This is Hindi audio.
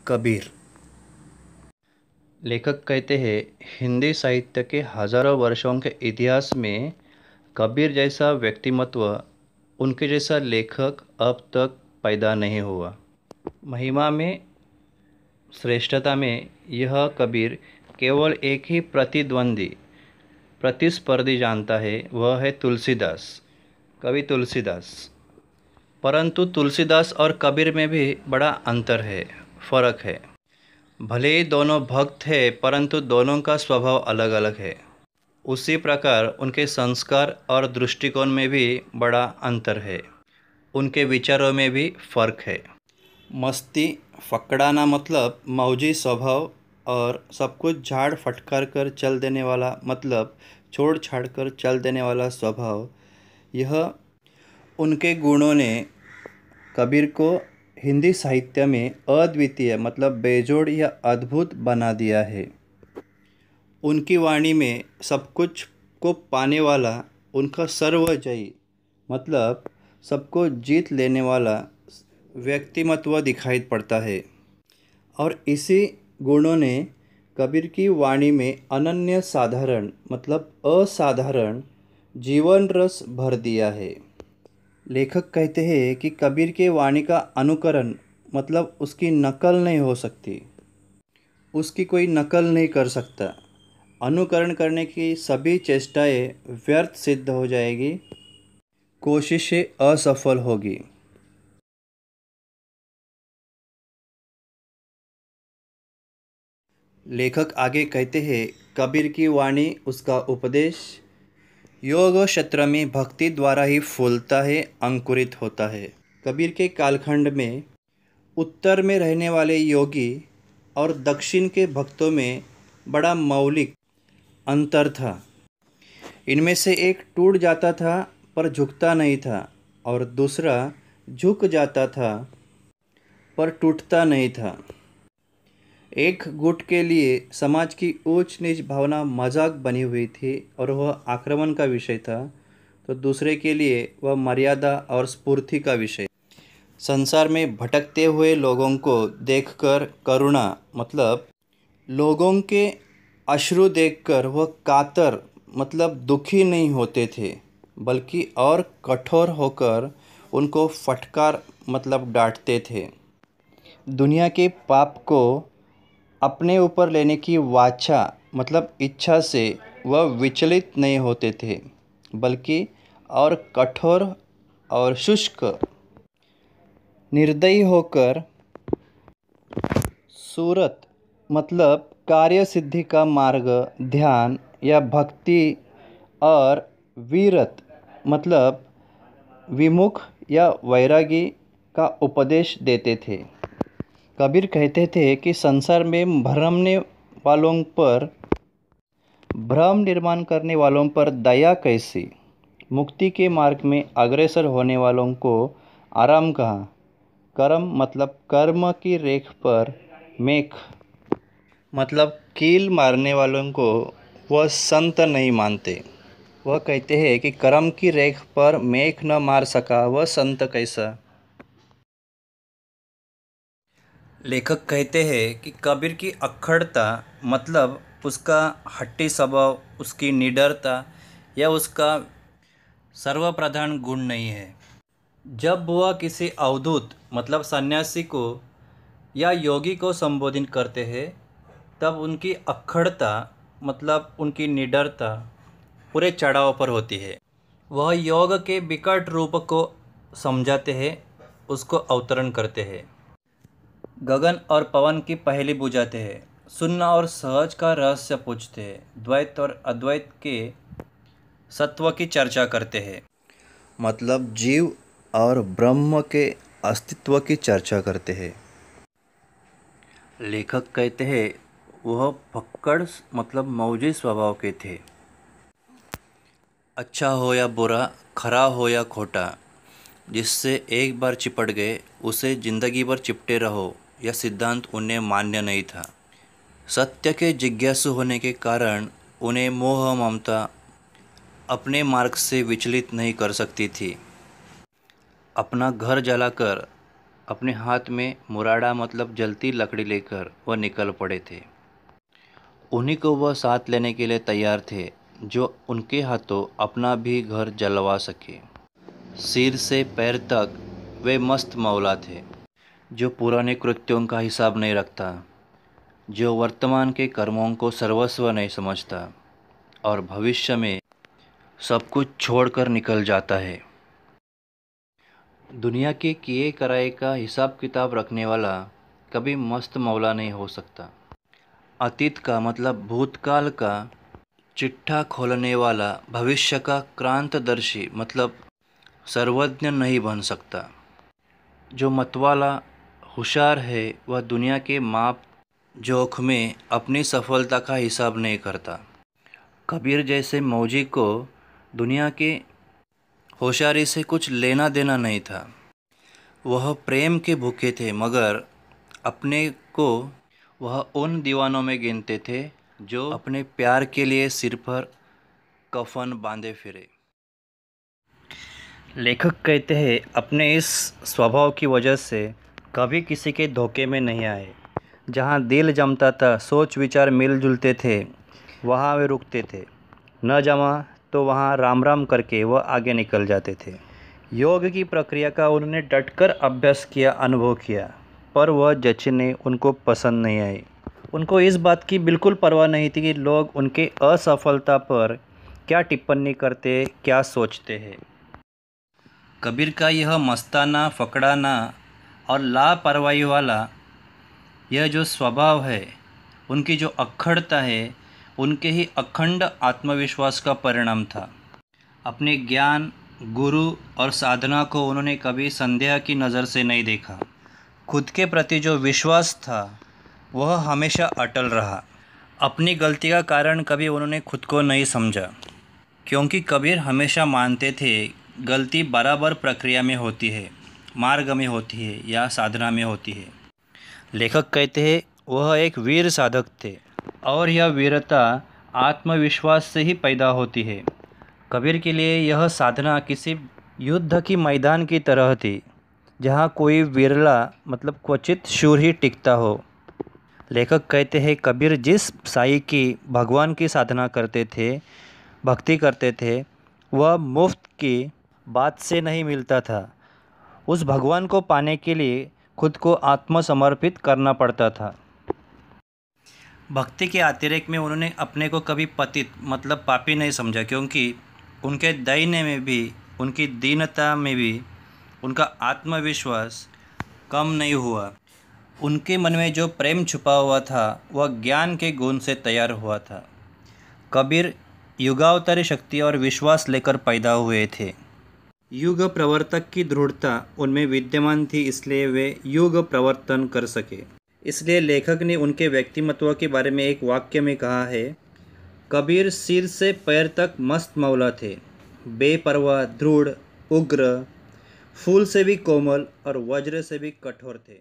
कबीर। लेखक कहते हैं, हिंदी साहित्य के हजारों वर्षों के इतिहास में कबीर जैसा व्यक्तिमत्व, उनके जैसा लेखक अब तक पैदा नहीं हुआ। महिमा में, श्रेष्ठता में यह कबीर केवल एक ही प्रतिस्पर्धी जानता है, वह है तुलसीदास, कवि तुलसीदास। परंतु तुलसीदास और कबीर में भी बड़ा अंतर है, फर्क है। भले ही दोनों भक्त हैं, परंतु दोनों का स्वभाव अलग अलग है। उसी प्रकार उनके संस्कार और दृष्टिकोण में भी बड़ा अंतर है, उनके विचारों में भी फर्क है। मस्ती फकड़ाना मतलब मौजी स्वभाव, और सब कुछ झाड़ फटकार कर चल देने वाला मतलब छोड़ छाड़ कर चल देने वाला स्वभाव, यह उनके गुणों ने कबीर को हिंदी साहित्य में अद्वितीय मतलब बेजोड़ या अद्भुत बना दिया है। उनकी वाणी में सब कुछ को पाने वाला, उनका सर्वजयी मतलब सबको जीत लेने वाला व्यक्तिमत्व दिखाई पड़ता है। और इसी गुणों ने कबीर की वाणी में अनन्य साधारण मतलब असाधारण जीवन रस भर दिया है। लेखक कहते हैं कि कबीर के वाणी का अनुकरण मतलब उसकी नकल नहीं हो सकती, उसकी कोई नकल नहीं कर सकता। अनुकरण करने की सभी चेष्टाएं व्यर्थ सिद्ध हो जाएगी, कोशिशें असफल होगी। लेखक आगे कहते हैं, कबीर की वाणी, उसका उपदेश योग क्षेत्र में भक्ति द्वारा ही फूलता है, अंकुरित होता है। कबीर के कालखंड में उत्तर में रहने वाले योगी और दक्षिण के भक्तों में बड़ा मौलिक अंतर था। इनमें से एक टूट जाता था पर झुकता नहीं था, और दूसरा झुक जाता था पर टूटता नहीं था। एक गुट के लिए समाज की ऊंच नीच भावना मजाक बनी हुई थी और वह आक्रमण का विषय था, तो दूसरे के लिए वह मर्यादा और स्फूर्ति का विषय। संसार में भटकते हुए लोगों को देखकर करुणा मतलब लोगों के अश्रु देखकर वह कातर मतलब दुखी नहीं होते थे, बल्कि और कठोर होकर उनको फटकार मतलब डांटते थे। दुनिया के पाप को अपने ऊपर लेने की वाचा मतलब इच्छा से वह विचलित नहीं होते थे, बल्कि और कठोर और शुष्क निर्दयी होकर सूरत मतलब कार्य सिद्धि का मार्ग, ध्यान या भक्ति, और वीरत मतलब विमुख या वैरागी का उपदेश देते थे। कबीर कहते थे कि संसार में भ्रम निर्माण करने वालों पर दया कैसी, मुक्ति के मार्ग में अग्रसर होने वालों को आराम कहाँ। कर्म मतलब कर्म की रेख पर मेख मतलब कील मारने वालों को वह संत नहीं मानते। वह कहते हैं कि कर्म की रेख पर मेख न मार सका वह संत कैसा। लेखक कहते हैं कि कबीर की अक्खड़ता मतलब उसका हट्टी स्वभाव, उसकी निडरता या उसका सर्वप्रधान गुण नहीं है। जब वह किसी अवधूत मतलब सन्यासी को या योगी को संबोधित करते हैं, तब उनकी अक्खड़ता मतलब उनकी निडरता पूरे चढ़ाव पर होती है। वह योग के विकट रूप को समझाते हैं, उसको अवतरण करते हैं। गगन और पवन की पहेली बुझाते हैं, शून्य और सहज का रहस्य पूछते हैं, द्वैत और अद्वैत के सत्व की चर्चा करते हैं मतलब जीव और ब्रह्म के अस्तित्व की चर्चा करते हैं। लेखक कहते हैं, वह फक्कड़ मतलब मौजी स्वभाव के थे। अच्छा हो या बुरा, खरा हो या खोटा, जिससे एक बार चिपट गए उसे जिंदगी भर चिपटे रहो, यह सिद्धांत उन्हें मान्य नहीं था। सत्य के जिज्ञासु होने के कारण उन्हें मोह ममता अपने मार्ग से विचलित नहीं कर सकती थी। अपना घर जलाकर अपने हाथ में मुराड़ा मतलब जलती लकड़ी लेकर वह निकल पड़े थे। उन्हीं को वह साथ लेने के लिए तैयार थे जो उनके हाथों अपना भी घर जलवा सके। सिर से पैर तक वे मस्त मौला थे, जो पुराने कृत्यों का हिसाब नहीं रखता, जो वर्तमान के कर्मों को सर्वस्व नहीं समझता और भविष्य में सब कुछ छोड़कर निकल जाता है। दुनिया के किए कराए का हिसाब किताब रखने वाला कभी मस्त मौला नहीं हो सकता। अतीत का मतलब भूतकाल का चिट्ठा खोलने वाला भविष्य का क्रांतदर्शी मतलब सर्वज्ञ नहीं बन सकता। जो मतवाला होशियार है वह दुनिया के माप जोख में अपनी सफलता का हिसाब नहीं करता। कबीर जैसे मौजी को दुनिया के होशियारी से कुछ लेना देना नहीं था। वह प्रेम के भूखे थे, मगर अपने को वह उन दीवानों में गिनते थे जो अपने प्यार के लिए सिर पर कफन बांधे फिरे। लेखक कहते हैं अपने इस स्वभाव की वजह से कभी किसी के धोखे में नहीं आए। जहाँ दिल जमता था, सोच विचार मिलजुलते थे, वहाँ वे रुकते थे। न जमा तो वहाँ राम राम करके वह आगे निकल जाते थे। योग की प्रक्रिया का उन्होंने डटकर अभ्यास किया, अनुभव किया, पर वह जचने उनको पसंद नहीं आई। उनको इस बात की बिल्कुल परवाह नहीं थी कि लोग उनके असफलता पर क्या टिप्पणी करते, क्या सोचते हैं। कबीर का यह मस्ताना, फकड़ाना और लापरवाही वाला यह जो स्वभाव है, उनकी जो अक्खड़ता है, उनके ही अखंड आत्मविश्वास का परिणाम था। अपने ज्ञान, गुरु और साधना को उन्होंने कभी संदेह की नज़र से नहीं देखा। खुद के प्रति जो विश्वास था वह हमेशा अटल रहा। अपनी गलती का कारण कभी उन्होंने खुद को नहीं समझा, क्योंकि कबीर हमेशा मानते थे गलती बराबर प्रक्रिया में होती है, मार्ग में होती है या साधना में होती है। लेखक कहते हैं वह एक वीर साधक थे और यह वीरता आत्मविश्वास से ही पैदा होती है। कबीर के लिए यह साधना किसी युद्ध की मैदान की तरह थी, जहाँ कोई विरला मतलब क्वचित शूर ही टिकता हो। लेखक कहते हैं कबीर जिस साई की भगवान की साधना करते थे, भक्ति करते थे, वह मुफ्त की बात से नहीं मिलता था। उस भगवान को पाने के लिए खुद को आत्मसमर्पित करना पड़ता था। भक्ति के अतिरेक में उन्होंने अपने को कभी पतित मतलब पापी नहीं समझा, क्योंकि उनके दैन्य में भी, उनकी दीनता में भी उनका आत्मविश्वास कम नहीं हुआ। उनके मन में जो प्रेम छुपा हुआ था वह ज्ञान के गुण से तैयार हुआ था। कबीर युगावतारी शक्ति और विश्वास लेकर पैदा हुए थे। युग प्रवर्तक की दृढ़ता उनमें विद्यमान थी, इसलिए वे युग प्रवर्तन कर सके। इसलिए लेखक ने उनके व्यक्तिमत्व के बारे में एक वाक्य में कहा है, कबीर सिर से पैर तक मस्त मौला थे, बेपरवाह, दृढ़, उग्र, फूल से भी कोमल और वज्र से भी कठोर थे।